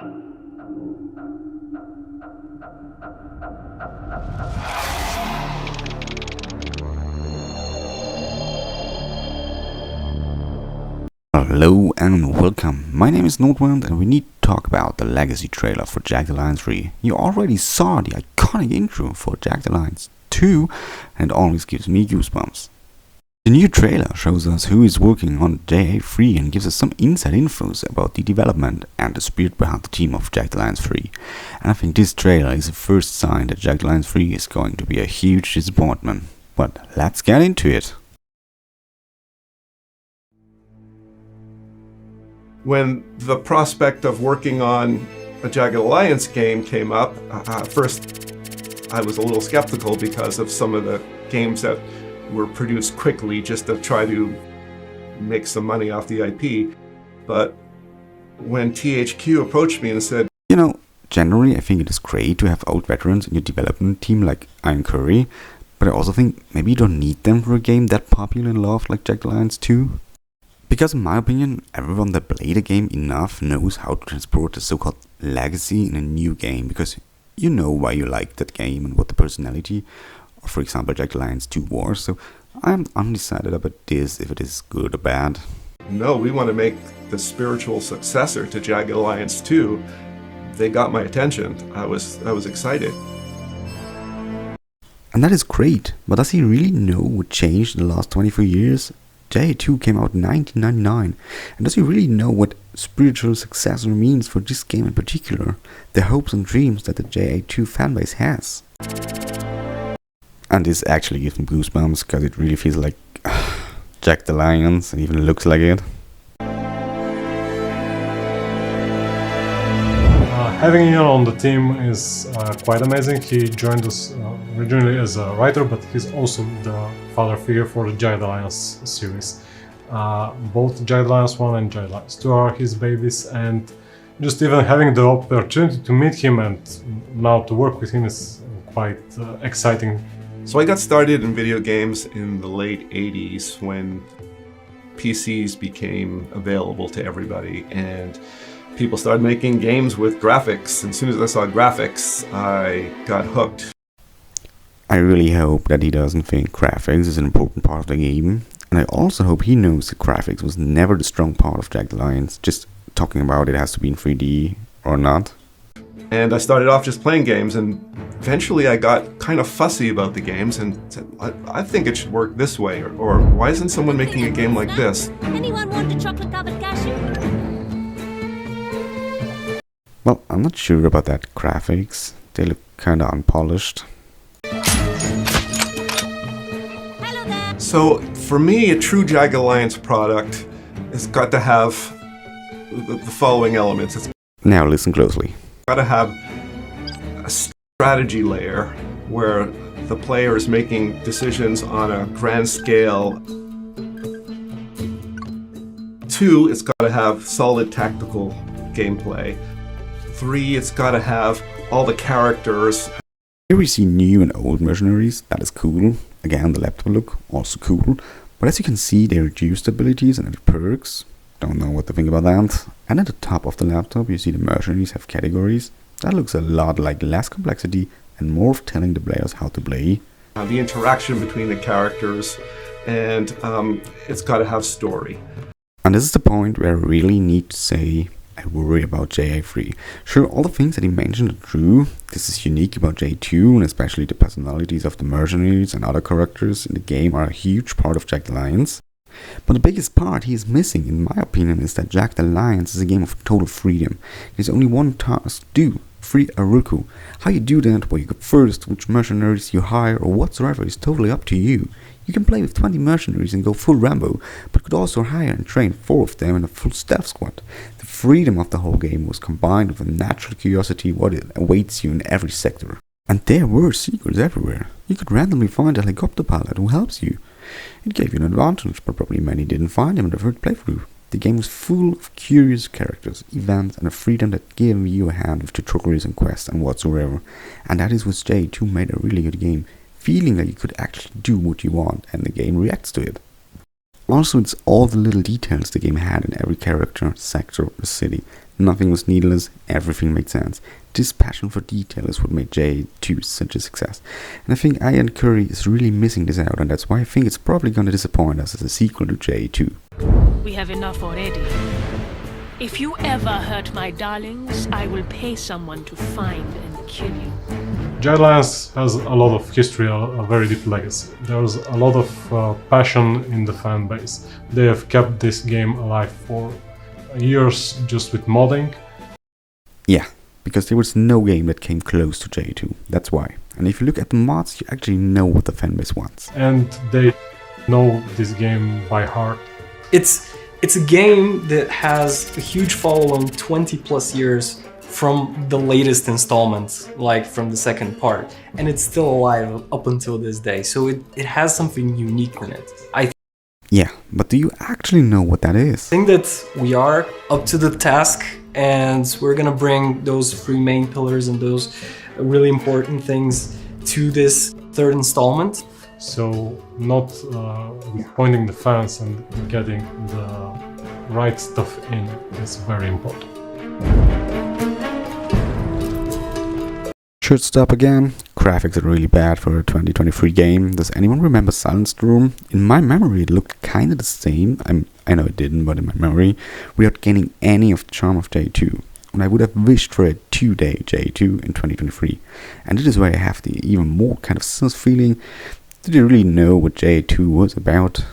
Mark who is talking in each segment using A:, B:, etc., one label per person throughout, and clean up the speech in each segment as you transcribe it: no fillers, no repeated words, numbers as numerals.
A: Hello and welcome, my name is Nordwand and we need to talk about the legacy trailer for Jagged Alliance 3. You already saw the iconic intro for Jagged Alliance 2 and it always gives me goosebumps. The new trailer shows us who is working on JA3 and gives us some inside infos about the development and the spirit behind the team of Jagged Alliance 3. And I think this trailer is the first sign that Jagged Alliance 3 is going to be a huge disappointment. But let's get into it.
B: When the prospect of working on a Jagged Alliance game came up, first I was a little skeptical because of some of the games that were produced quickly just to try to make some money off the IP. But when THQ approached me and said,
A: you know, generally I think it is great to have old veterans in your development team like Ian Curry, but I also think maybe you don't need them for a game that popular and loved like Jagged Alliance 2. Because in my opinion, everyone that played a game enough knows how to transport the so-called legacy in a new game, because you know why you liked that game and what the personality of, for example, Jagged Alliance 2 was. So I'm undecided about this, if it is good or bad.
B: no, we want to make the spiritual successor to Jagged Alliance 2. They got my attention. I was excited.
A: And that is great, but does he really know what changed in the last 24 years? JA2 came out in 1999, and does he really know what spiritual successor means for this game in particular? The hopes and dreams that the JA2 fanbase has. And this actually gives me goosebumps, because it really feels like Jagged Alliance, and even looks like it.
C: Having Ian on the team is quite amazing. He joined us originally as a writer, but he's also the father figure for the Jagged Alliance series. Both Jagged Alliance 1 and Jagged Alliance 2 are his babies, and just even having the opportunity to meet him and now to work with him is quite exciting.
B: So I got started in video games in the late 80s when PCs became available to everybody and people started making games with graphics. And as soon as I saw graphics, I got hooked.
A: I really hope that he doesn't think graphics is an important part of the game, and I also hope he knows that graphics was never the strong part of Jagged Alliance, just talking about it has to be in 3D or not.
B: And I started off just playing games, and eventually I got kind of fussy about the games and said, I think it should work this way, or why isn't someone making a game like this?
D: Anyone want a chocolate-covered cashew?
A: Well, I'm not sure about that graphics, they look kinda unpolished.
B: So for me, a true Jagged Alliance product has got to have the following elements. It's
A: Now listen closely.
B: got to have a strategy layer where the player is making decisions on a grand scale. 2, it's got to have solid tactical gameplay. 3, it's got to have all the characters.
A: Here we see new and old mercenaries, that is cool. Again, the laptop look, also cool. But as you can see, they reduced abilities and added perks. Don't know what to think about that. And at the top of the laptop, you see the mercenaries have categories. That looks a lot like less complexity and more of telling the players how to play.
B: The interaction between the characters, and it's got to have story.
A: And this is the point where I really need to say I worry about JA3. Sure, all the things that he mentioned are true. This is unique about JA2, and especially the personalities of the mercenaries and other characters in the game are a huge part of Jagged Alliance. But the biggest part he is missing, in my opinion, is that Jagged Alliance is a game of total freedom. There's only one task to do: free Aruku. How you do that, where you go first, which mercenaries you hire, or whatsoever is totally up to you. You can play with 20 mercenaries and go full Rambo, but could also hire and train 4 of them in a full staff squad. The freedom of the whole game was combined with a natural curiosity what it awaits you in every sector. And there were secrets everywhere. You could randomly find a helicopter pilot who helps you. It gave you an advantage, but probably many didn't find him in the first playthrough. The game was full of curious characters, events, and a freedom that gave you a hand with tutorials and quests and whatsoever. And that is what JA2 made a really good game. Feeling that you could actually do what you want and the game reacts to it. Also, it's all the little details the game had in every character, sector, or city. Nothing was needless, everything made sense. This passion for detail is what made JA2 such a success. And I think Ian Curry is really missing this out, and that's why I think it's probably gonna disappoint us as a sequel to JA2.
E: We have enough already. If you ever hurt my darlings, I will pay someone to find and kill you.
C: Jagged Alliance has a lot of history, a very deep legacy. There's a lot of passion in the fan base. They have kept this game alive for years just with modding.
A: Yeah, because there was no game that came close to JA2, that's why. And if you look at the mods, you actually know what the fanbase wants.
C: And they know this game by heart.
F: It's a game that has a huge following 20 plus years from the latest installment, like from the second part, and it's still alive up until this day, so it has something unique in it.
A: Yeah, but do you actually know what that is?
F: I think that we are up to the task, and we're gonna bring those three main pillars and those really important things to this third installment.
C: So not pointing the fans and getting the right stuff in is very important.
A: Should stop again. Graphics are really bad for a 2023 game. Does anyone remember Silenced Room? In my memory it looked kinda the same. I know it didn't, but in my memory, without gaining any of the charm of J2. And I would have wished for a 2-day J2 in 2023. And this is where I have the even more kind of sus feeling. Did you really know what J2 was about?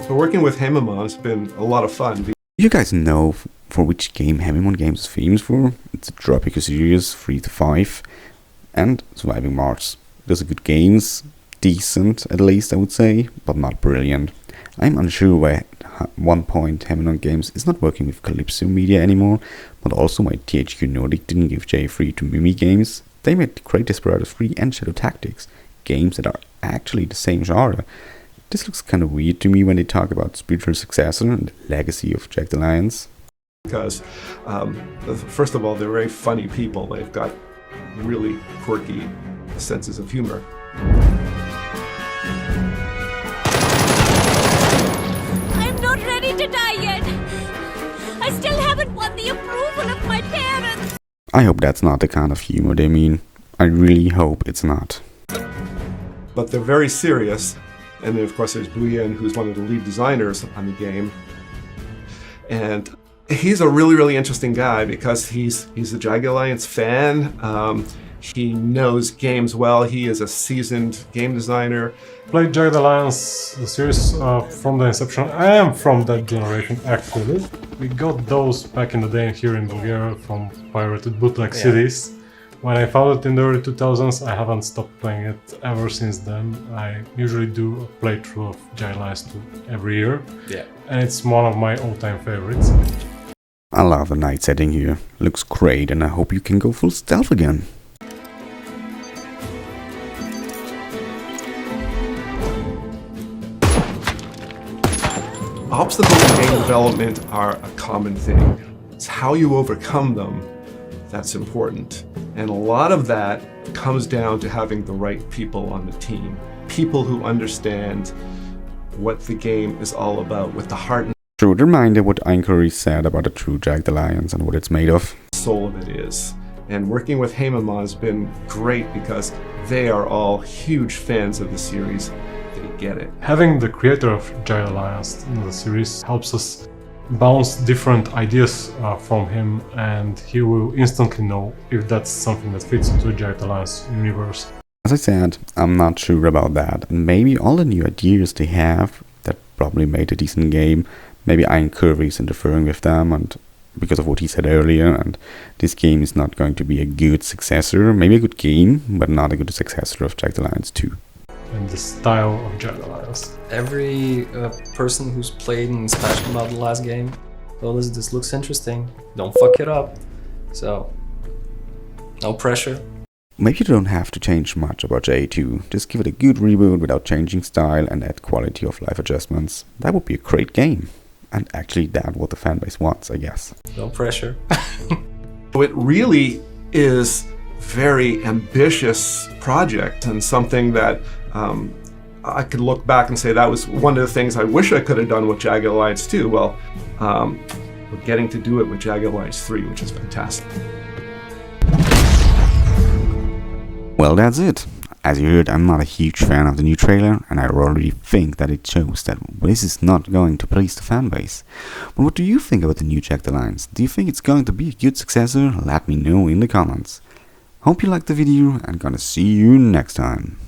B: So working with Hamimon has been a lot of fun.
A: You guys know for which game Hamimon Games is famous for? It's a Tropico series, 3 to 5, and Surviving Mars. Those are good games, decent at least I would say, but not brilliant. I'm unsure why at one point Hamimon Games is not working with Calypso Media anymore, but also why THQ Nordic didn't give J3 to Mimi Games. They made great Desperados 3 and Shadow Tactics, games that are actually the same genre. This looks kind of weird to me when they talk about spiritual successor and the legacy of Jagged Alliance.
B: Because, first of all, they're very funny people. They've got really quirky senses of humor.
D: I'm not ready to die yet. I still haven't won the approval of my parents.
A: I hope that's not the kind of humor they mean. I really hope it's not.
B: But they're very serious. And then, of course, there's Buyen, who's one of the lead designers on the game. And he's a really, really interesting guy because he's a Jagged Alliance fan. He knows games well. He is a seasoned game designer.
C: Played Jagged Alliance, the series from the inception. I am from that generation, actually. We got those back in the day here in Bulgaria from pirated bootleg CDs. When I found it in the early 2000s, I haven't stopped playing it ever since then. I usually do a playthrough of Jagged Alliance 2 every year, and it's one of my all-time favorites.
A: I love the night setting here. Looks great, and I hope you can go full stealth again.
B: Obstacles in game development are a common thing. It's how you overcome them that's important. And a lot of that comes down to having the right people on the team. People who understand what the game is all about with the heart and
A: Short reminder what Ainkery said about the true Jagged Alliance and what it's made of.
B: soul of it is. And working with Hamimon has been great because they are all huge fans of the series. They get it.
C: Having the creator of Jagged Alliance in the series helps us bounce different ideas from him, and he will instantly know if that's something that fits into the Jagged Alliance universe.
A: As I said, I'm not sure about that, and maybe all the new ideas they have that probably made a decent game, maybe Ian Curry is interfering with them, and because of what he said earlier, and this game is not going to be a good successor, maybe a good game, but not a good successor of Jagged Alliance 2.
C: And the style of Jagged Alliance.
F: Every person who's played and is passionate about the last game, well, this looks interesting. Don't fuck it up. So, no pressure.
A: Maybe you don't have to change much about J2, just give it a good reboot without changing style and add quality of life adjustments. That would be a great game. And actually that's what the fanbase wants, I guess.
F: No pressure.
B: It really is very ambitious project and something that I could look back and say that was one of the things I wish I could have done with Jagged Alliance 2. Well, we're getting to do it with Jagged Alliance 3, which is fantastic.
A: Well, that's it. As you heard, I'm not a huge fan of the new trailer, and I already think that it shows that this is not going to please the fanbase. But what do you think about the new Jagged Alliance? Do you think it's going to be a good successor? Let me know in the comments. Hope you liked the video, and gonna see you next time.